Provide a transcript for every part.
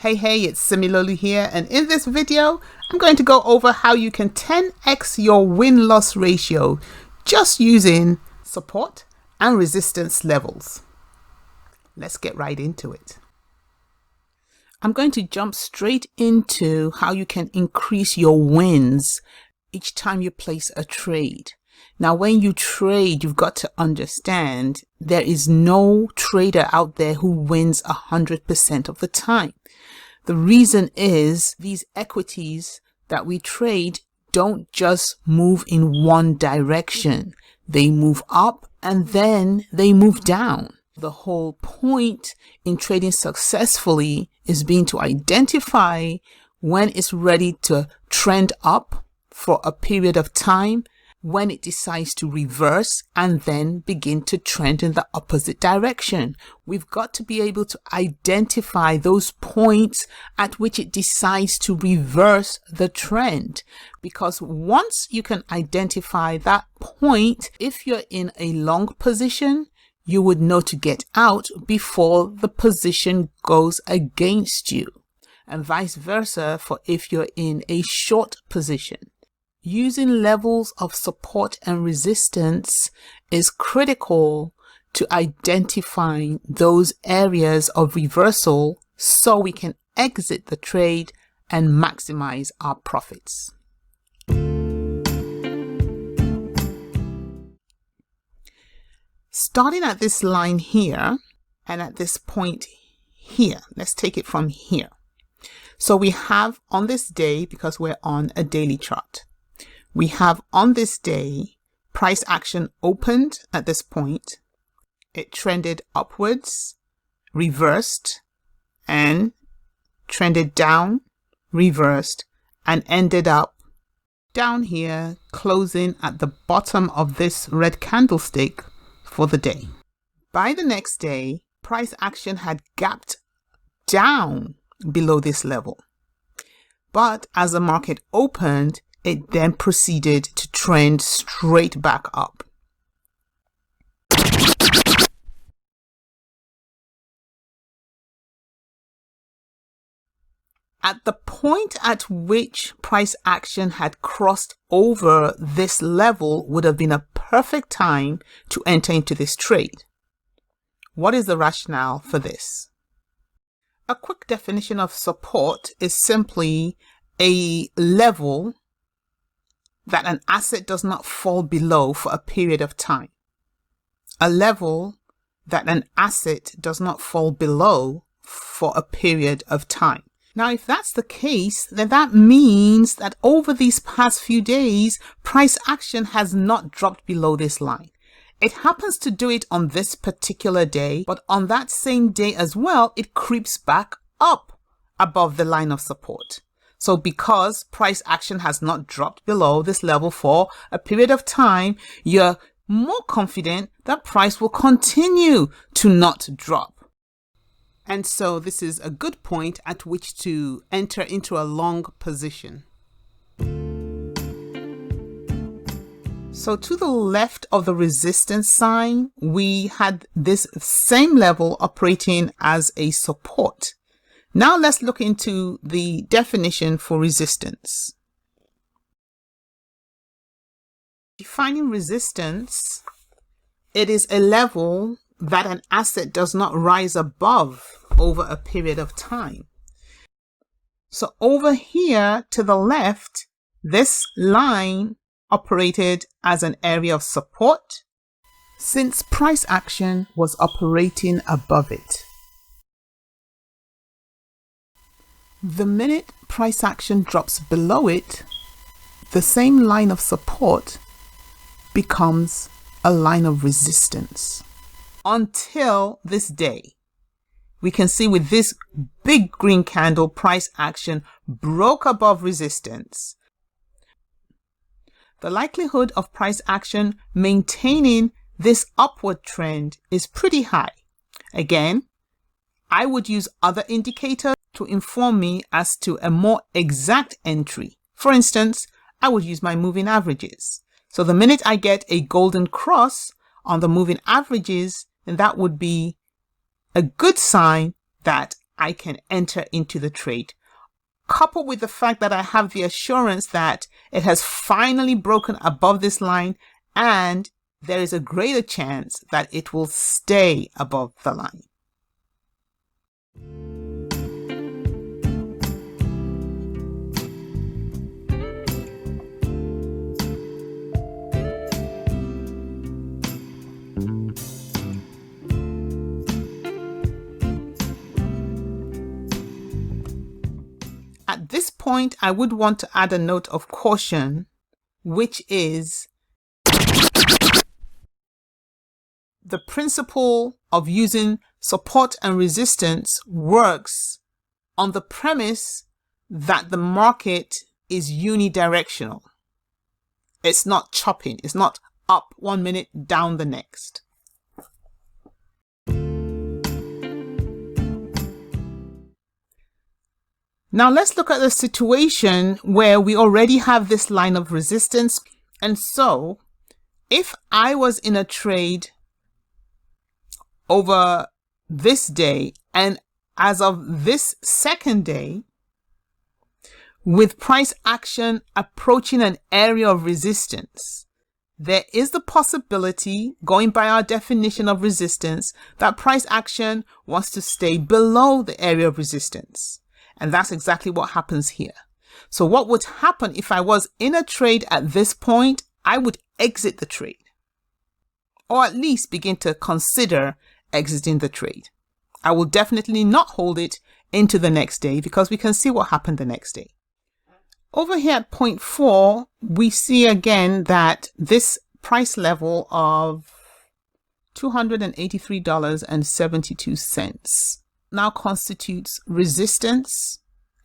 Hey, it's Similarly here, and in this video I'm going to go over how you can 10x your win-loss ratio just using support and resistance levels. Let's get right into it. I'm going to jump straight into how you can increase your wins each time you place a trade. Now, when you trade, you've got to understand there is no trader out there who wins 100% of the time. The reason is these equities that we trade don't just move in one direction. They move up and then they move down. The whole point in trading successfully is being to identify when it's ready to trend up for a period of time, when it decides to reverse and then begin to trend in the opposite direction. We've got to be able to identify those points at which it decides to reverse the trend, because once you can identify that point, if you're in a long position, you would know to get out before the position goes against you, and vice versa for if you're in a short position. Using levels of support and resistance is critical to identifying those areas of reversal so we can exit the trade and maximize our profits. Starting at this line here and at this point here, let's take it from here. So we have on this day, because we're on a daily chart, we have on this day, price action opened at this point. It trended upwards, reversed, and trended down, reversed, and ended up down here, closing at the bottom of this red candlestick for the day. By the next day, price action had gapped down below this level. But as the market opened, it then proceeded to trend straight back up. At the point at which price action had crossed over this level would have been a perfect time to enter into this trade. What is the rationale for this? A quick definition of support is simply a level that an asset does not fall below for a period of time. A level that an asset does not fall below for a period of time. Now, if that's the case, then that means that over these past few days, price action has not dropped below this line. It happens to do it on this particular day, but on that same day as well, it creeps back up above the line of support. So because price action has not dropped below this level for a period of time, you're more confident that price will continue to not drop. And so this is a good point at which to enter into a long position. So to the left of the resistance sign, we had this same level operating as a support. Now let's look into the definition for resistance. Defining resistance, it is a level that an asset does not rise above over a period of time. So over here to the left, this line operated as an area of support since price action was operating above it. The minute price action drops below it, the same line of support becomes a line of resistance. Until this day, we can see with this big green candle, price action broke above resistance. The likelihood of price action maintaining this upward trend is pretty high. Again, I would use other indicators to inform me as to a more exact entry. For instance, I would use my moving averages. So the minute I get a golden cross on the moving averages, then that would be a good sign that I can enter into the trade. Coupled with the fact that I have the assurance that it has finally broken above this line, and there is a greater chance that it will stay above the line. At this point, I would want to add a note of caution, which is the principle of using support and resistance works on the premise that the market is unidirectional. It's not chopping. It's not up 1 minute, down the next. Now let's look at the situation where we already have this line of resistance. And so if I was in a trade over this day, and as of this second day, with price action approaching an area of resistance, there is the possibility, going by our definition of resistance, that price action wants to stay below the area of resistance. And that's exactly what happens here. So what would happen if I was in a trade at this point? I would exit the trade, or at least begin to consider exiting the trade. I will definitely not hold it into the next day, because we can see what happened the next day. Over here at point 4, we see again that this price level of $283.72 now constitutes resistance.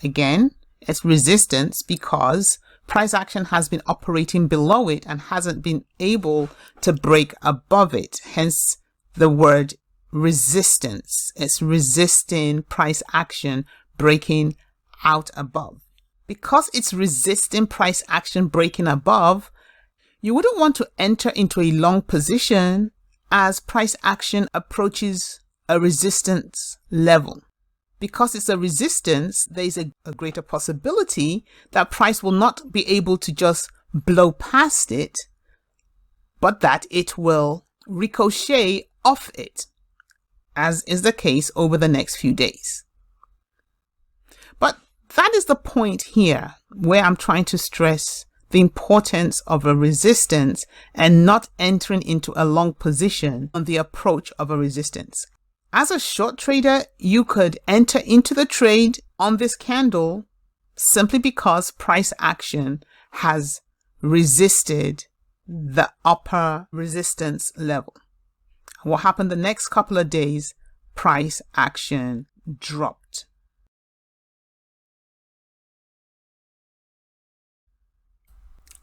Again, it's resistance because price action has been operating below it and hasn't been able to break above it. Hence the word resistance. It's resisting price action breaking out above. Because it's resisting price action breaking above, you wouldn't want to enter into a long position as price action approaches a resistance level. Because it's a resistance, there is a greater possibility that price will not be able to just blow past it, but that it will ricochet off it, as is the case over the next few days. But that is the point here where I'm trying to stress the importance of a resistance and not entering into a long position on the approach of a resistance. As a short trader, you could enter into the trade on this candle simply because price action has resisted the upper resistance level. What happened the next couple of days? Price action dropped.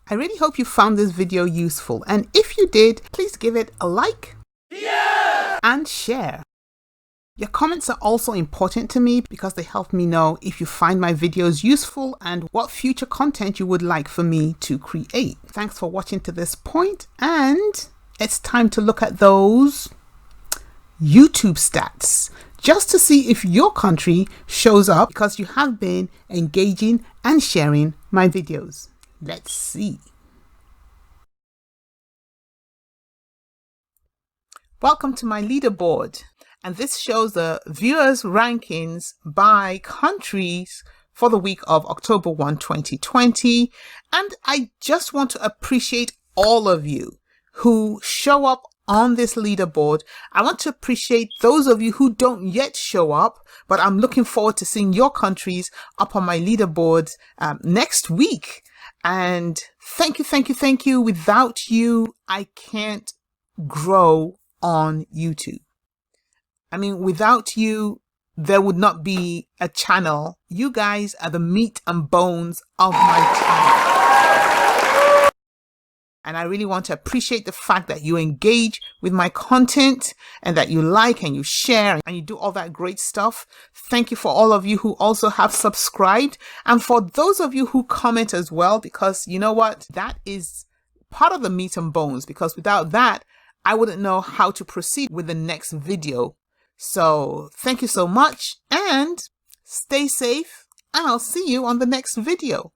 I really hope you found this video useful, and if you did, please give it a like and share. Your comments are also important to me because they help me know if you find my videos useful and what future content you would like for me to create. Thanks for watching to this point, and it's time to look at those YouTube stats just to see if your country shows up because you have been engaging and sharing my videos. Let's see. Welcome to my leaderboard, and this shows the viewers rankings by countries for the week of October 1, 2020. And I just want to appreciate all of you who show up on this leaderboard. I want to appreciate those of you who don't yet show up, but I'm looking forward to seeing your countries up on my leaderboard next week. And thank you, thank you, thank you. Without you, I can't grow on YouTube. I mean, without you, there would not be a channel. You guys are the meat and bones of my channel. And I really want to appreciate the fact that you engage with my content and that you like and you share and you do all that great stuff. Thank you for all of you who also have subscribed, and for those of you who comment as well, because you know what? That is part of the meat and bones, because without that, I wouldn't know how to proceed with the next video. So thank you so much and stay safe, and I'll see you on the next video.